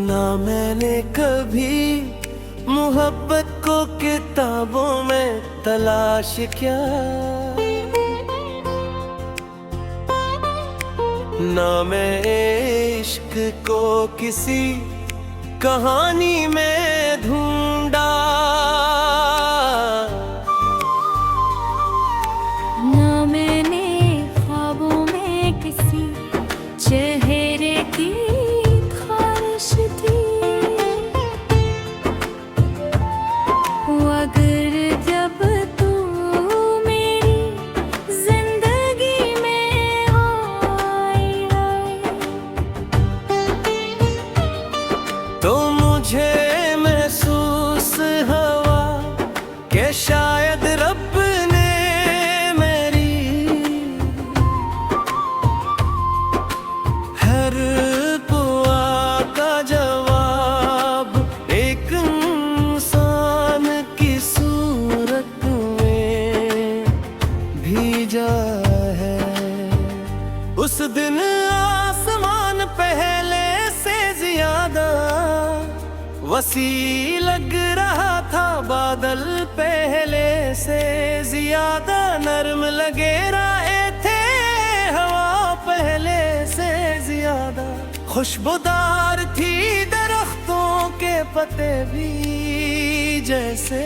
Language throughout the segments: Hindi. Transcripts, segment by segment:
ना मैंने कभी मोहब्बत को किताबों में तलाश किया, ना मैं इश्क को किसी कहानी में ढूंढा, ना मैंने ख्वाबों में किसी चेहरे की ख्वाहिश थी। अगर जब तू मेरी जिंदगी में आई तो मुझे महसूस हुआ कि शायद रब ने मेरी हर दुआ का जवाब एक इंसान की सूरत में भेजा है। उस दिन आसमान पहले से ज्यादा वसी लग रहा था, बादल पहले से ज्यादा नरम लगे रहे थे, हवा पहले से ज्यादा खुशबूदार थी, दरख्तों के पत्ते भी जैसे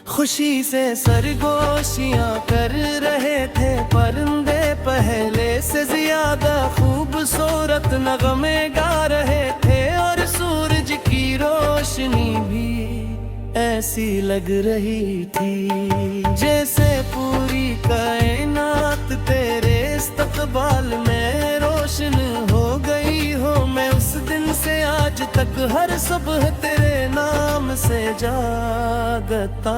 खुशी से सरगोशियां कर रहे थे परिंदे, पहले से ज्यादा खूबसूरत नगमे गा रहे थे, और सूरज की रोशनी भी ऐसी लग रही थी जैसे पूरी कायनात तेरे इस्तकबाल में रोशन हो गई हो। मैं उस दिन से आज तक हर सुबह तेरे नाम से जागता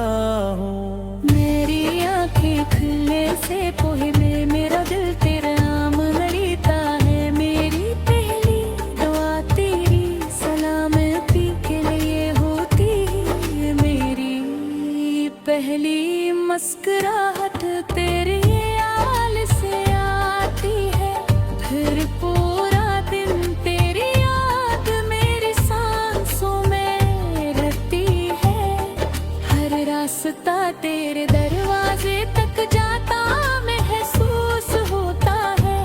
हूँ। मेरी आंखें खुलने से पहले मेरा दिल तेरे नाम लड़ीता है। मेरी पहली दुआ तेरी सलामती के लिए होती है, मेरी पहली मुस्कुराहट तेरे आल से आती है, फिर पूरा दिन तेरी याद मेरी सांसों में रहती है। हर रास्ता तेरे दरवाजे तक जाता महसूस होता है,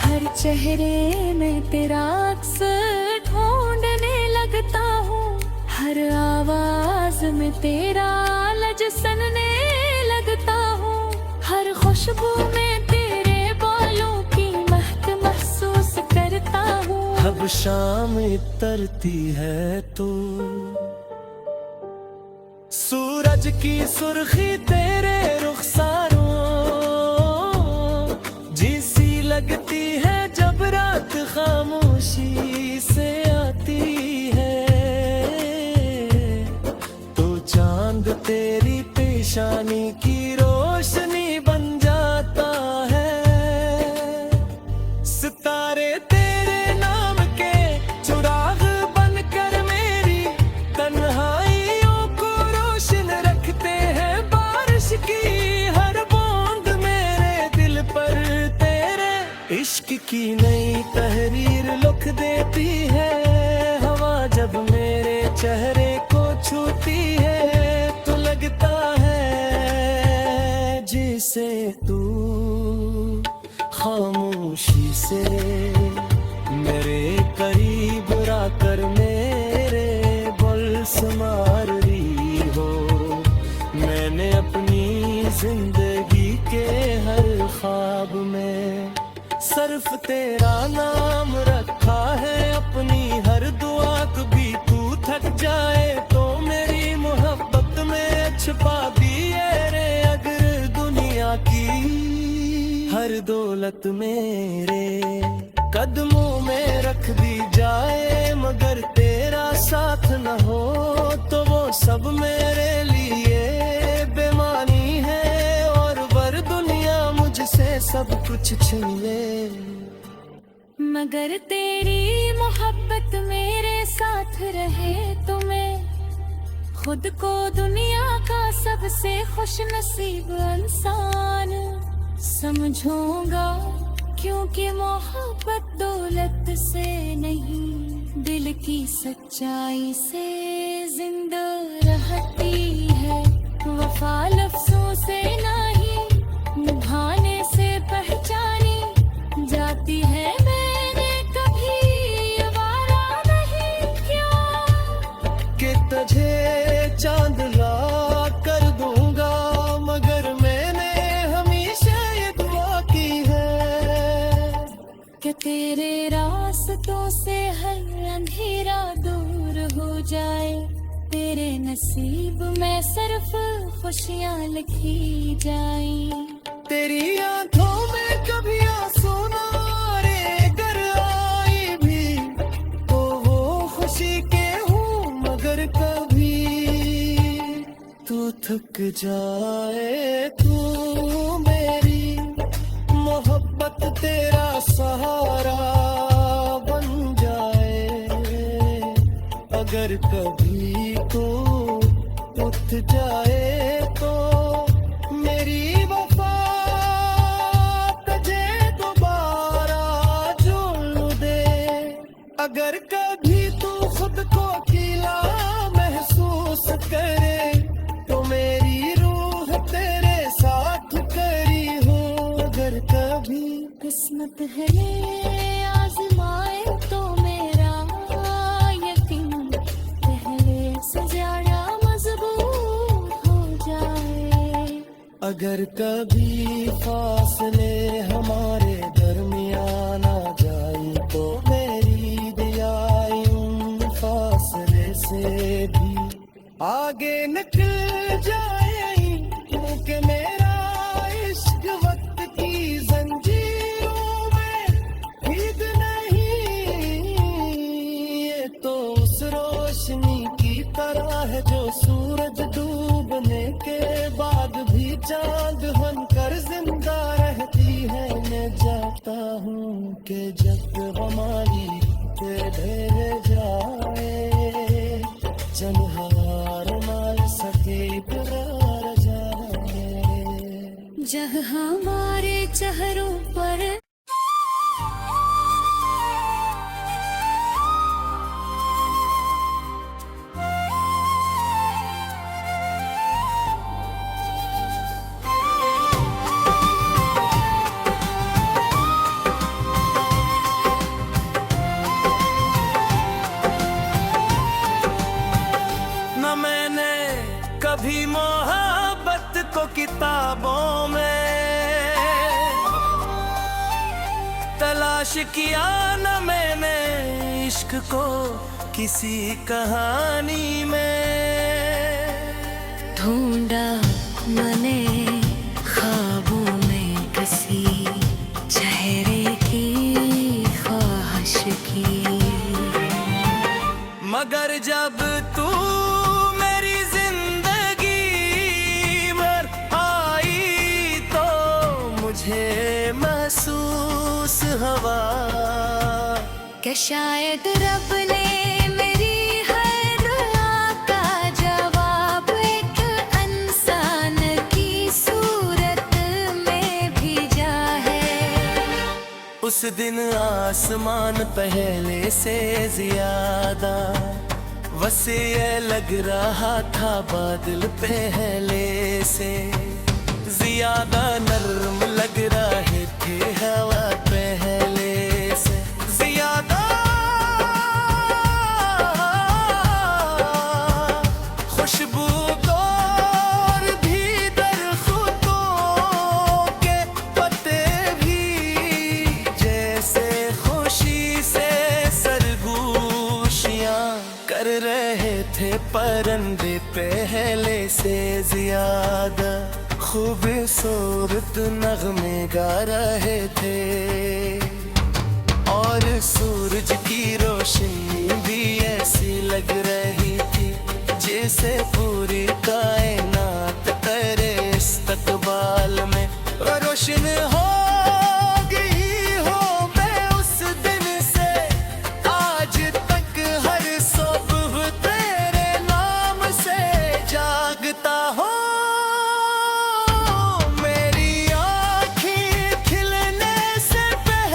हर चेहरे में तेरा अक्स ढूंढने लगता हूँ, हर आवाज में तेरा लज सनने लगता हूँ, हर खुशबू में तेरे बालों की महक महसूस करता हूँ। अब शाम उतरती है तू, सूरज की सुर्खी तेरे रुखसारों जैसी लगती है जब रात खामोशी से आती है, तो चांद तेरी पेशानी की रोशनी बन जाता है। सितारे तेरे नाम के चुराग बनकर मेरी तन्हाइयों को रोशन रखते हैं, बारिश की हर बूंद मेरे दिल पर तेरे इश्क की नई तहरीर लिख देती है। हवा जब मेरे चेहरे को छूती है तो लगता है जैसे तू खामोशी से मेरे करीब आकर मेरे बुल्स मार रही हो। मैंने अपनी जिंदगी के हर ख्वाब में सिर्फ तेरा नाम रखा है, अपनी हर दुआ कभी तू थक जाए तो मेरी मोहब्बत में छुपा दिए रे। अगर दुनिया की हर दौलत मेरे कदमों में रख दी जाए, मगर तेरा साथ न हो तो वो सब मेरे लिए बेमानी है, और वर दुनिया मुझसे सब कुछ छीन ले। मगर तेरी मोहब्बत मेरे साथ रहे तो मैं खुद को दुनिया का सबसे खुश नसीब इंसान समझूंगा, क्योंकि कि मोहब्बत दौलत से नहीं, दिल की सच्चाई से जिंदा रहती है। वफा लफ्जों से नहीं, निभाने से पहचानी जाती है। मैंने कभी आवारा नहीं किया कि तुझे चांद ला कर दूंगा, मगर मैंने हमेशा ये दुआ की है कि तेरे रास्तों से हर अंधेरा दूर हो जाए। तेरे नसीब में सिर्फ खुशियाँ लिखी जाए। तेरी आंखों में कभी आंसू ना रे अगर आई भी, तो वो खुशी के हूँ मगर कभी तू थक जाए। तू मेरी मोहब्बत तेरा सहारा बन जाए। अगर कभी तू उठ जाए तो मेरी वफा तुझे दोबारा जोड़ दे। अगर कभी तू खुद को अकेला महसूस करे तो मेरी रूह तेरे साथ करी हो। अगर कभी किस्मत है ये आजमाए तो मेरा यकीन पहले से ज्यादा मजबूत हो जाए। अगर कभी फासले हमारे दरमियान आ जाए तो मेरी दियाई उन फासले से भी आगे निकल जाए। क्योंकि मेरा इश्क वक्त की जंजीरों में भीग नहीं, ये तो उस रोशनी की तरह है जो सूरज डूबने के बाद भी चांद बनकर जिंदा रहती है। मैं जाता हूँ कि जब हमारी ढेर जाए, जनहार मार सके करार जाए। जहाँ हमारे चेहरों पर न मैंने कभी मोहब्बत को किताबों में तलाश किया, न मैंने इश्क को किसी कहानी में ढूंढा मैंने ख्वाबों में किसी चेहरे की ख्वाहिश की। मगर जब तू मेरी जिंदगी भर आई तो मुझे महसूस हुआ कि शायद रब ने मेरी हर दुआ का जवाब एक इंसान की सूरत में भेजा है। उस दिन आसमान पहले से ज्यादा वसी लग रहा था, बादल पहले से ज्यादा नर्म लग रहे थे, हवा पहले से ज्यादा खुशबूदार भी दरख्तों के पत्ते भी जैसे खुशी से सरगोशियां कर रहे थे परिंदे पहले से ज्यादा खूबसूरत नगमे गा रहे थे। और सूरज की रोशनी भी ऐसी लग रही थी जैसे पूरी कायनात करे इस्तकबाल में रोशन हो गई हो। मैं उस दिन से आज तक हर सुबह तेरे नाम से जागता हूँ। मेरी आँखें खिलने से पहले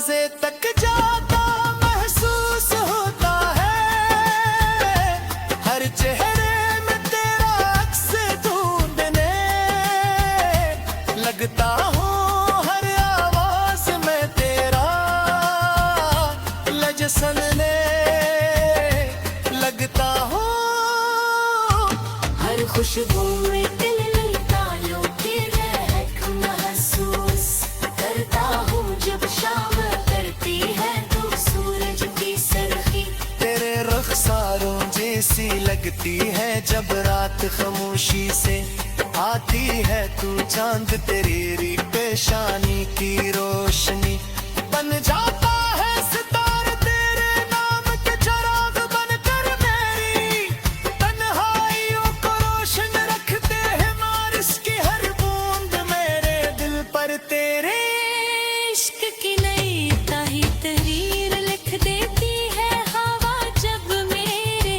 दरवाजे तक जाता महसूस होता है, हर चेहरे में तेरा अक्स ढूंढने लगता हूँ, हर आवाज में तेरा लजसनने लगता हूँ, हर खुशबू में दिल लेता लो तेरे महक महसूस करता हूँ, जब शाम करती है तो सूरज की सरखी तेरे रुखसारों जैसी लगती है, जब रात खामोशी से आती है तू चांद तेरी पेशानी की रोशनी बन जाता है, सितारे तेरे नाम के चिराग बनकर मेरी तन्हाइयों को रोशन रखते हैं, बारिश की हर बूंद मेरे दिल पर तेरे इश्क की नई ताही तहरीर लिख देती है हवा, जब मेरे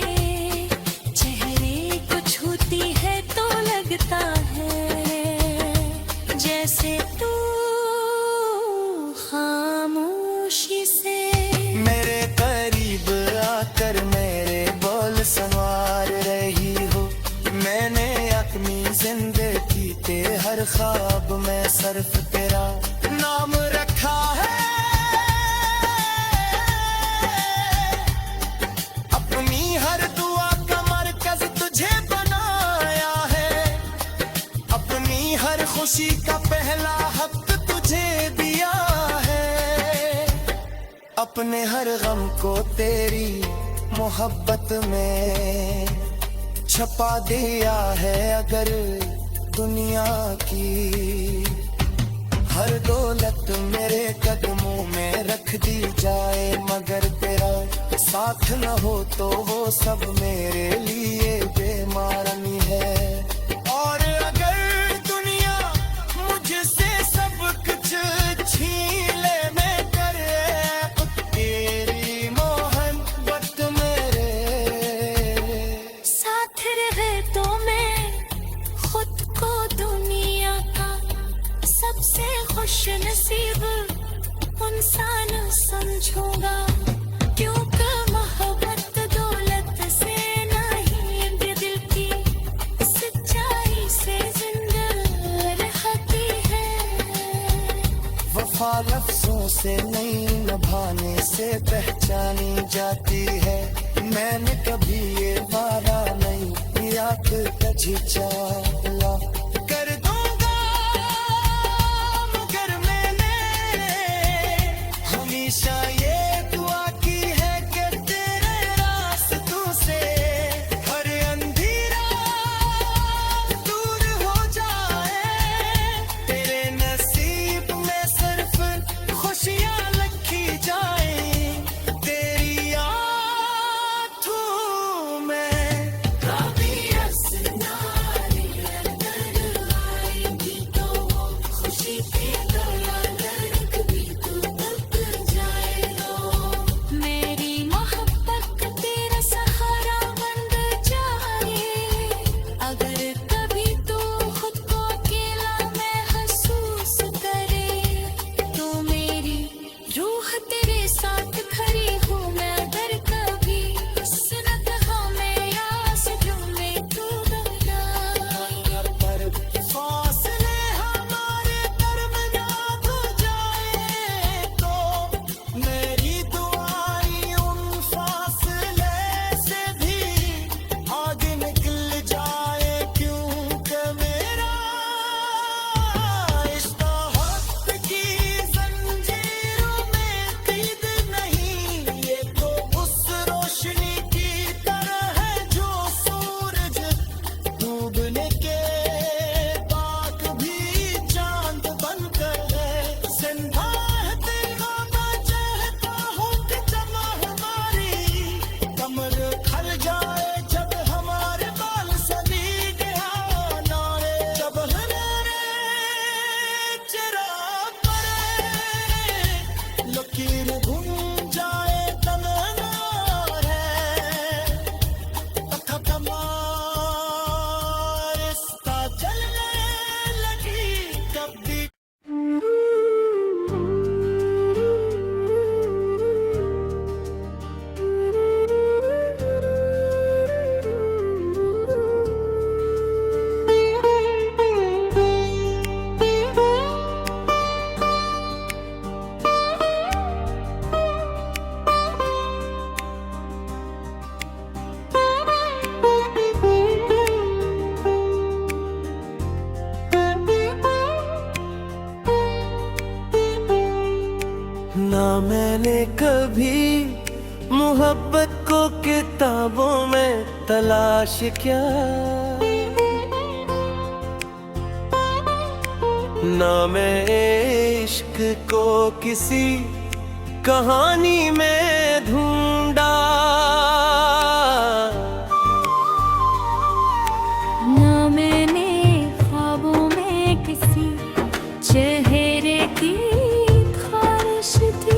चेहरे को छूती है तो लगता है जैसे तू खामोशी से मेरे करीब आकर मेरे बोल संवार रही हो, मैंने अपनी जिंदगी के हर ख्वाब में सिर्फ तेरा नाम रखा है, अपनी हर दुआ का मरकज तुझे बनाया है, अपनी हर खुशी का पहला हक तुझे दिया है, अपने हर गम को तेरी मोहब्बत में छपा दिया है, अगर दुनिया की हर दौलत मेरे कदमों में रख दी जाए, मगर तेरा साथ न हो तो वो सब मेरे लिए बेमानी है, और अगर दुनिया मुझसे सब कुछ छीन ले मैं करे तेरी मोहब्बत मेरे साथ रहे तो मैं खुद को दुनिया का सबसे खुश नसीब इंसान समझूंगा, क्योंकि मोहब्बत दौलत से नहीं दिल की सच्चाई से जिंदा रहती है, वफा लफ्जों से नहीं निभाने से पहचानी जाती है, मैंने कभी ये वादा नहीं किया कि तुझे चला कर दूंगा, मगर मैंने हमेशा ये दुआ की है कि तेरे रास्तों से हर अंधेरा दूर हो जाए, तेरे नसीब में सिर्फ खुशियाँ लिखी जाए, तेरी आँखों में कभी असनारी अगर आएगी तो वो खुशी की तरह कभी तू तक जाएगा, मेरी मोहब्बत तेरा सहारा बन जाए, अगर कभी तू खुद को अकेला महसूस करे तो मेरी रूह तेरे साथ खड़ी हूँ मैं, अगर कभी सुनत हमें आस झूमे तू दरिया पर फासले हमारे दरमियान ना मैंने कभी मोहब्बत को किताबों में तलाश किया, ना मैं इश्क को किसी कहानी में ढूंढा, ना मैंने ख्वाबों में किसी चेहरे की ख्वाहिश थी।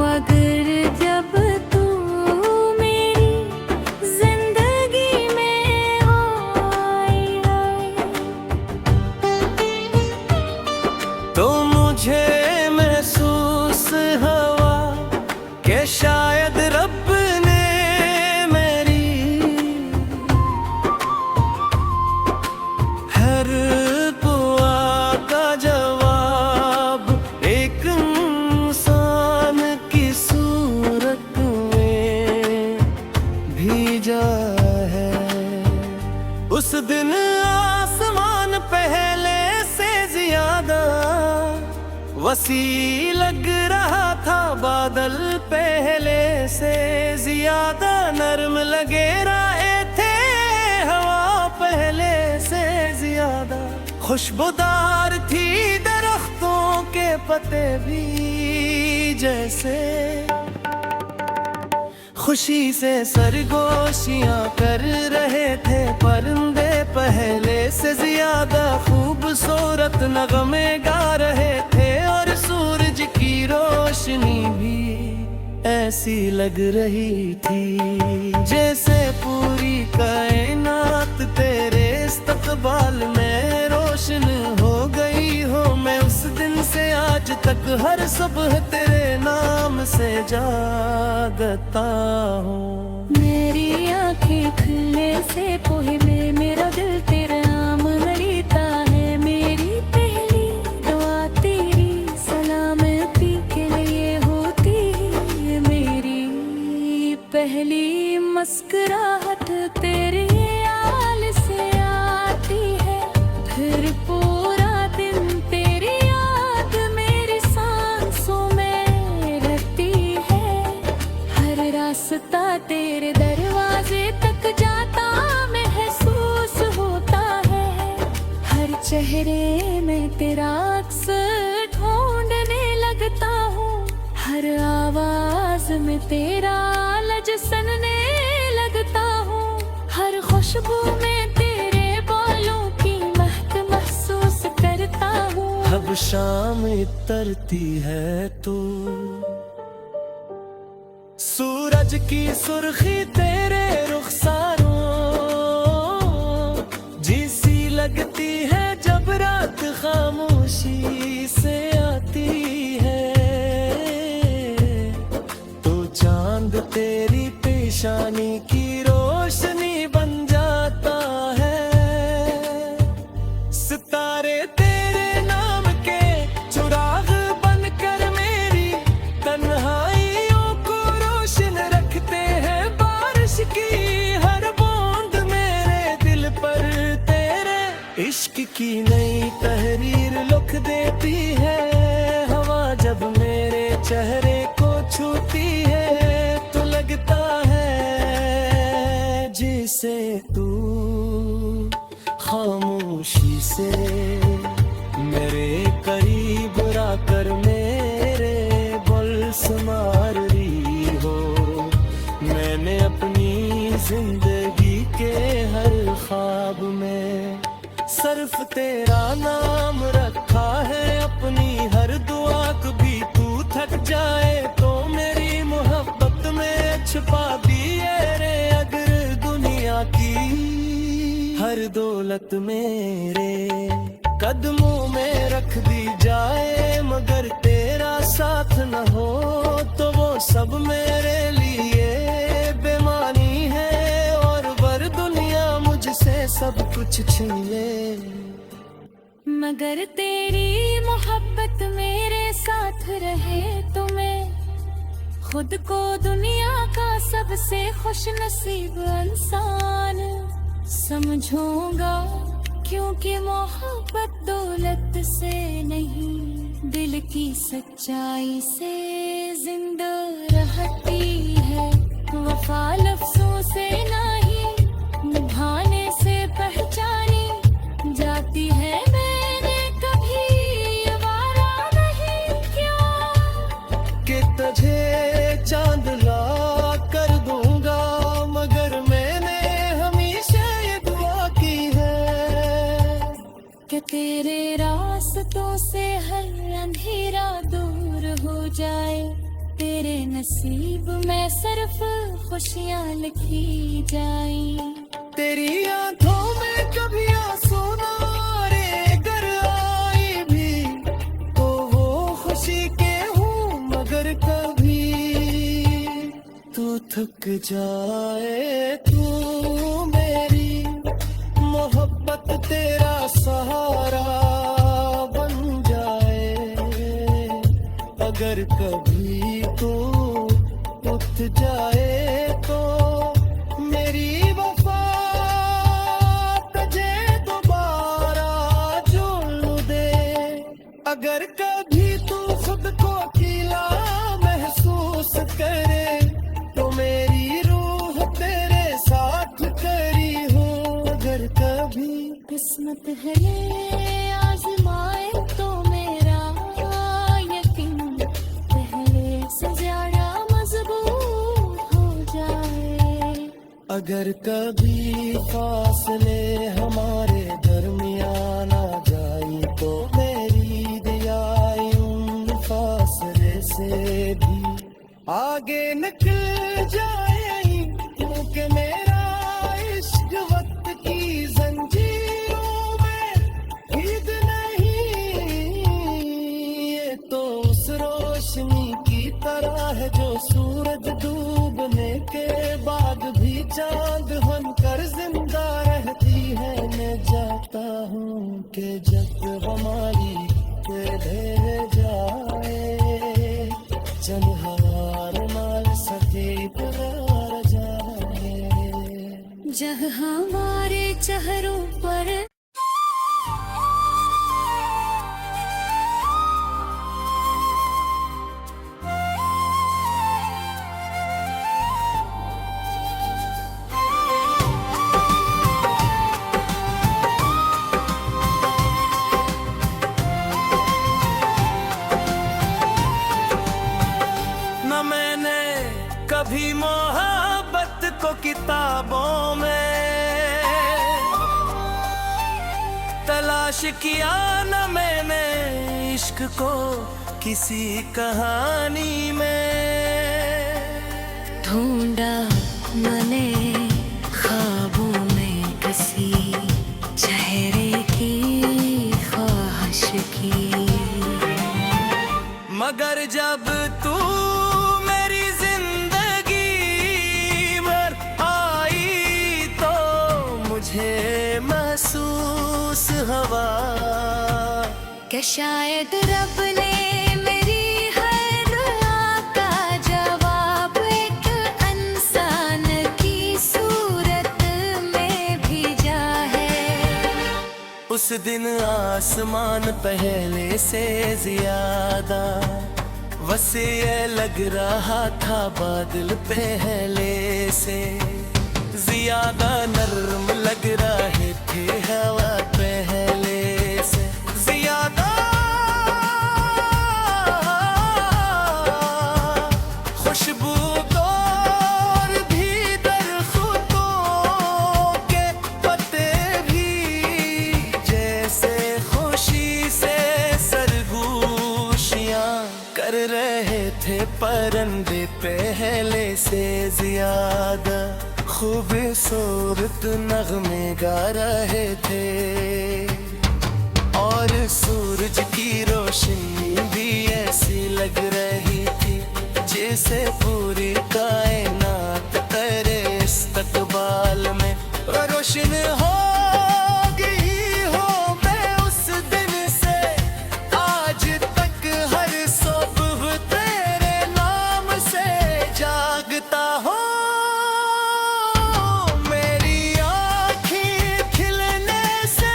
अगर जब तू मेरी जिंदगी में आए तो मुझे महसूस हुआ कि शायद रब ने मेरी हर दुआ का जवाब एक इंसान की सूरत में भेजा है। उस दिन आसमान पहले से ज्यादा वसी लग रहा था, बादल पहले से ज्यादा नरम लगे रहे थे, हवा पहले से ज्यादा खुशबूदार थी, दरख्तों के पत्ते भी जैसे खुशी से सरगोशियां कर रहे थे परिंदे, पहले से ज्यादा खूबसूरत नगमे गा रहे थे, और सूरज की रोशनी भी ऐसी लग रही थी जैसे पूरी कायनात तेरे इस्तकबाल में रोशन हो गई हो। मैं उस दिन से आज तक हर सुबह तेरे नाम से जागता हूँ। मेरी आंखें खुलने से पहले मेरा दिल तेरे नाम लेता है। मेरी पहली दुआ तेरी सलामती के लिए होती है, मेरी पहली मुस्कुराहट तेरे आल से आती है, फिर पूरा दिन तेरी याद मेरी सांसों में रहती है। हर रास्ता तेरे दरवाजे तक जाता महसूस होता है, हर चेहरे में तेरा अक्स ढूंढने लगता हूँ, हर आवाज में तेरा लज सनने लगता हूँ, हर खुशबू में तेरे बालों की महक महसूस करता हूँ। अब शाम उतरती है तू, सूरज की सुर्खी तेरे रुखसारों जैसी लगती है जब रात खामोशी से आती है, तो चांद तेरी पेशानी की रोशनी बन जाता है। सितारे तेरे नाम के चुराग बनकर मेरी तन्हाइयों को रोशन रखते हैं, बारिश की हर बूंद मेरे दिल पर तेरे इश्क की नई तहरीर लिख देती है। हवा जब मेरे चेहरे को छूती है तो लगता है जिसे तू खामोशी से मेरे करीब आकर मेरे बुल संवार रही हो। मैंने अपनी जिंदगी के हर ख्वाब में सिर्फ तेरा नाम रखा है, अपनी हर दुआ कभी तू थक जाए तो मेरी मोहब्बत में छुपा दिए रे। अगर दुनिया की हर दौलत मेरे कदमों में रख दी जाए, मगर तेरा साथ न हो तो वो सब मेरे लिए बेमानी है, और वर दुनिया मुझसे सब कुछ छीन ले। मगर तेरी मोहब्बत मेरे साथ रहे तो मैं खुद को दुनिया का सबसे खुश नसीब इंसान समझूंगा क्योंकि मोहब्बत दौलत से नहीं, दिल की सच्चाई से जिंदा रहती है। वफा लफ्जों से नहीं, निभाने से पहचानी जाती है। मैंने कभी ये वादा नहीं किया कि तुझे चांद ला कर दूंगा, मगर मैंने हमेशा ये दुआ की है कि तेरे रास्तों से हर अंधेरा दूर हो जाए। तेरे नसीब में सिर्फ खुशियाँ लिखी जाएं। तेरी आंखों में कभी आंसू ना रे गर आई भी, तो वो खुशी के हूँ मगर कभी तू थक जाए। तू मेरी मोहब्बत तेरा सहारा बन जाए। अगर कभी तू उठ जाए तो मेरी वफा तुझे दोबारा जोड़ दे। अगर कभी तू खुद को अकेला महसूस करे तो मेरी रूह तेरे साथ खड़ी हो। अगर कभी किस्मत है आजमाए तो मेरा यकीन पहले से ज्यादा मजबूत हो जाए। अगर कभी फासले हमारे दरमियान आ जाए तो मेरी दियाई उन फासले से भी आगे निकल जाए। क्योंकि मेरा इश्क वक्त की जंजीरों में ईद नहीं, ये तो उस रोशनी की तरह है जो सूरज डूबने के बाद भी चांद बनकर जिंदा रहती है। मैं जाता हूँ कि जब हमारी ढह जाए, जनहार मार सके करार जाए। जब हमारे चेहरों पर न मैंने कभी मोहब्बत को किताबों में तलाश किया, न मैंने इश्क को किसी कहानी में ढूंढा मैंने ख्वाबों में किसी चेहरे की ख्वाहिश की। मगर जब तू मेरी जिंदगी भर आई तो मुझे महसूस हुआ कि शायद रब ने मेरी हर दुआ का जवाब एक इंसान की सूरत में भेजा है। उस दिन आसमान पहले से ज्यादा वसीअ लग रहा था, बादल पहले से ज्यादा नरम लग रहे थे, हवा पहले से ज्यादा खुशबूदार भी दरख्तों के पत्ते भी, जैसे खुशी से सरगोशियां कर रहे थे परिंदे पहले से ज्यादा खूबसूरत नगमे गा रहे थे। और सूरज की रोशनी भी ऐसी लग रही थी जैसे पूरी कायनात करे इस्तकबाल में रोशन हो गई हो। मैं उस दिन से आज तक हर सुबह तेरे नाम से जागता हूँ। मेरी आँखें खिलने से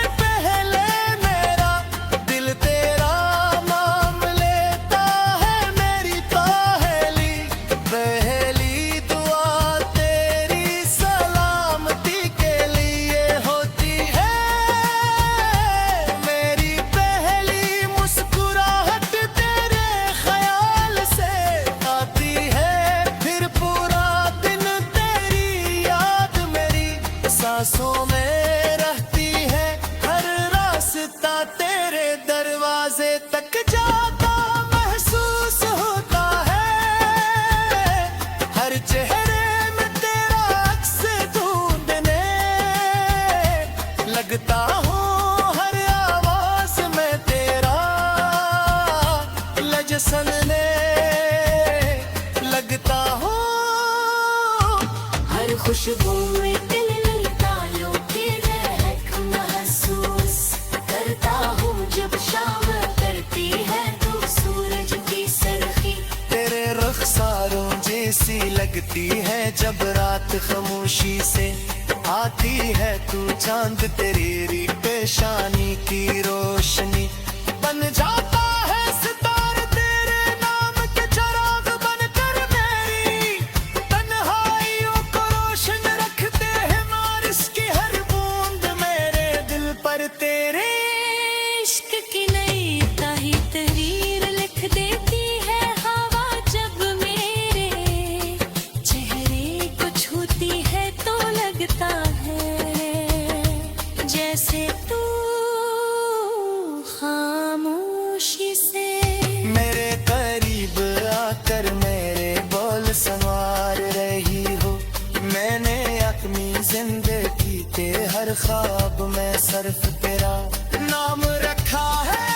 तेरे दरवाजे तक जाता महसूस होता है, हर चेहरे में तेरा अक्स ढूंढने लगता हूँ, हर आवाज में तेरा लजसनने लगता हूँ, हर खुशबू में दिल लगता यूं कि महक महसूस करता हूँ, जब शाम करती है तू सूरज की सरखी। तेरे रुखसारों जैसी लगती है जब रात खामोशी से आती है तू, चांद तेरी पेशानी की रोशनी बन जाता है सितारे तेरे नाम के चिराग बनकर, मेरी तन्हाइयों को रोशन रखते हैं बारिश की हर बूंद मेरे दिल पर। तेरे इश्क की नई ताही तहरीर लिख देती है हवा, जब मेरे चेहरे को छूती है तो लगता है जैसे तू खामोशी से मेरे करीब आकर मेरे बोल संवार रही हो, मैंने अपनी जिंदगी के हर ख्वाब में सिर्फ तेरा नाम रखा है,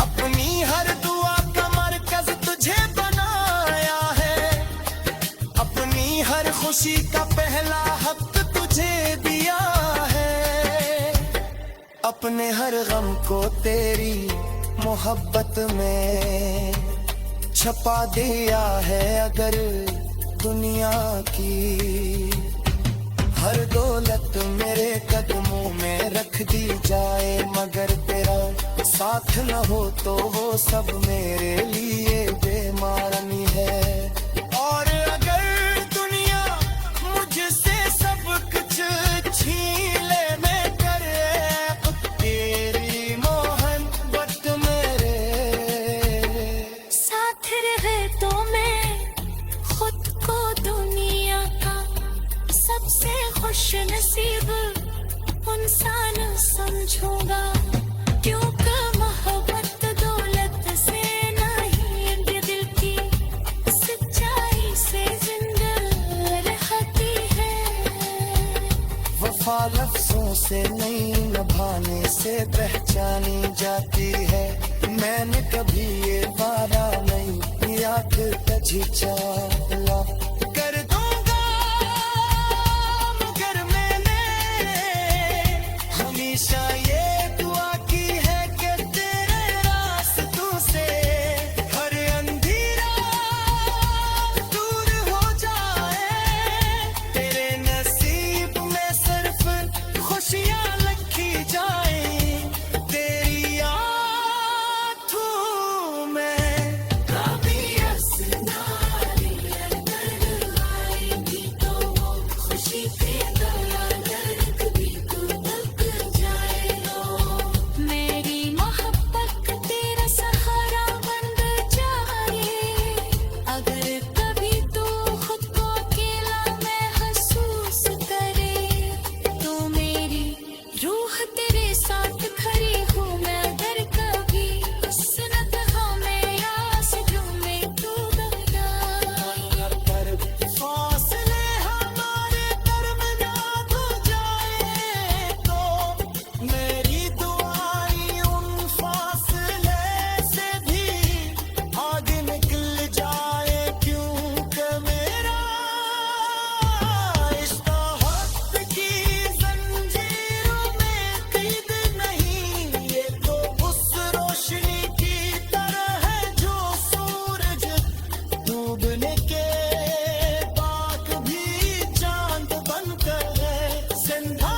अपनी हर दुआ का मरकज तुझे बनाया है, अपनी हर खुशी का पहला हक तुझे दिया है, अपने हर गम को तेरी मोहब्बत में छपा दिया है। अगर दुनिया की हर दौलत मेरे कदमों में रख दी जाए, मगर तेरा साथ न हो तो वो सब मेरे लिए बेमानी है। और अगर दुनिया मुझसे सब कुछ छीन ले, मैं करे तेरी मोहब्बत मेरे साथ रहे तो मैं खुद को दुनिया का सबसे खुश नसीब इंसान समझूंगा, क्योंकि मोहब्बत दौलत से नहीं, दिल की सच्चाई से जिंदा रहती है। वफा लफ्जों से नहीं निभाने से पहचानी जाती है, मैंने कभी ये वादा नहीं किया कि तुझे चाला कर दूंगा, मगर मैंने हमेशा ये दुआ की है कि तेरे रास्तों से हर अंधेरा दूर हो जाए, तेरे नसीब में सिर्फ खुशियाँ लिखी जाए, तेरी आँखों में कभी असनारी दर्द आएगी तो वो खुशी के दर्द भी तू तक जाए लो। मेरी मोहब्बत तेरा सहारा बन जाए, अगर कभी तू खुद को अकेला महसूस करे, तो मेरी रूह तेरे साथ खड़ी हूँ मैं, अगर कभी सुनत हमें आस झूमे तू बता। पर फासले हमारे दरमियान हो जाए तो मेरी दुआएं उन फासले से भी आगे निकल जाए, क्योंकि मेरा इश्क हक की जंजीरों में कैद नहीं, ये तो उस रोशनी की तरह है जो सूरज डूबने के बाद भी चांद बनकर है जिंदा